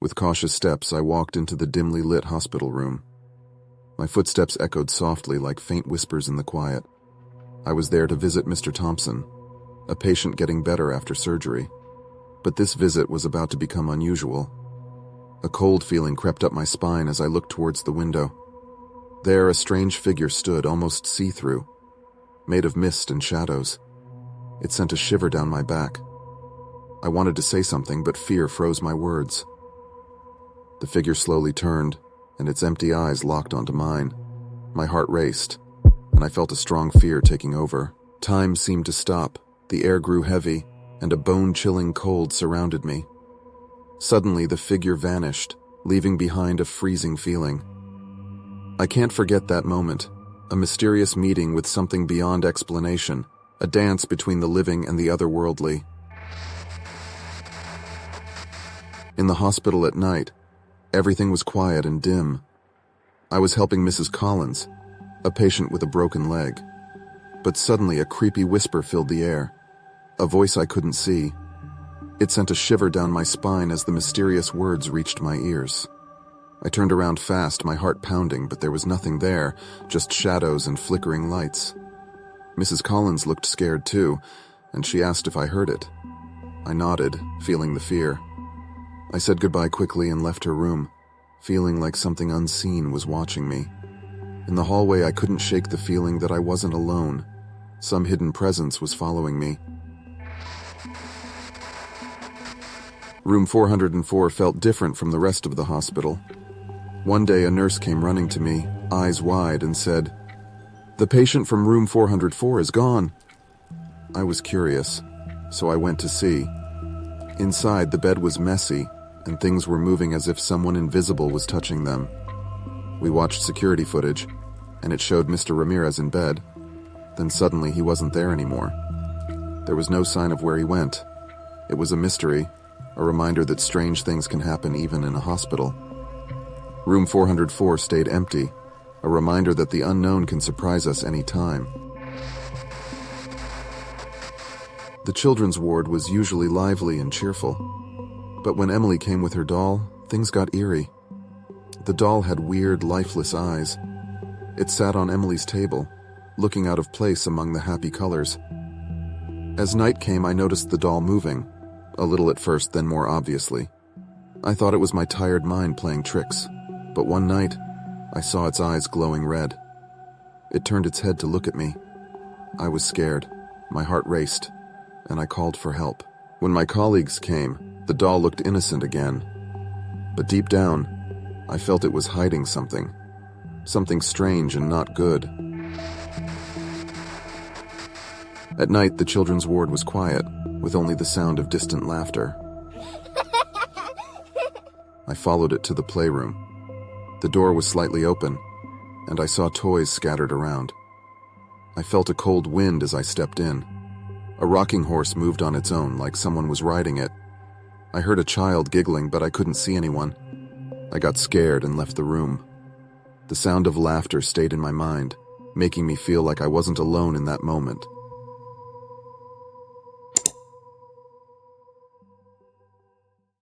With cautious steps, I walked into the dimly lit hospital room. My footsteps echoed softly like faint whispers in the quiet. I was there to visit Mr. Thompson, a patient getting better after surgery. But this visit was about to become unusual. A cold feeling crept up my spine as I looked towards the window. There, a strange figure stood, almost see-through, made of mist and shadows. It sent a shiver down my back. I wanted to say something, but fear froze my words. The figure slowly turned, and its empty eyes locked onto mine. My heart raced, and I felt a strong fear taking over. Time seemed to stop, the air grew heavy, and a bone-chilling cold surrounded me. Suddenly, the figure vanished, leaving behind a freezing feeling. I can't forget that moment, a mysterious meeting with something beyond explanation, a dance between the living and the otherworldly. In the hospital at night, everything was quiet and dim. I was helping Mrs. Collins, a patient with a broken leg. But suddenly a creepy whisper filled the air, a voice I couldn't see. It sent a shiver down my spine as the mysterious words reached my ears. I turned around fast, my heart pounding, but there was nothing there, just shadows and flickering lights. Mrs. Collins looked scared too, and she asked if I heard it. I nodded, feeling the fear. I said goodbye quickly and left her room, feeling like something unseen was watching me. In the hallway, I couldn't shake the feeling that I wasn't alone. Some hidden presence was following me. Room 404 felt different from the rest of the hospital. One day, a nurse came running to me, eyes wide, and said, "The patient from room 404 is gone." I was curious, so I went to see. Inside, the bed was messy, and things were moving as if someone invisible was touching them. We watched security footage, and it showed Mr. Ramirez in bed. Then suddenly he wasn't there anymore. There was no sign of where he went. It was a mystery, a reminder that strange things can happen even in a hospital. Room 404 stayed empty, a reminder that the unknown can surprise us any time. The children's ward was usually lively and cheerful. But when Emily came with her doll, things got eerie. The doll had weird, lifeless eyes. It sat on Emily's table, looking out of place among the happy colors. As night came, I noticed the doll moving, a little at first, then more obviously. I thought it was my tired mind playing tricks, but one night, I saw its eyes glowing red. It turned its head to look at me. I was scared, my heart raced, and I called for help. When my colleagues came, the doll looked innocent again. But deep down, I felt it was hiding something strange and not good. At night, the children's ward was quiet, with only the sound of distant laughter. I followed it to the playroom. The door was slightly open, and I saw toys scattered around. I felt a cold wind as I stepped in. A rocking horse moved on its own, like someone was riding it. I heard a child giggling, but I couldn't see anyone. I got scared and left the room. The sound of laughter stayed in my mind, making me feel like I wasn't alone in that moment.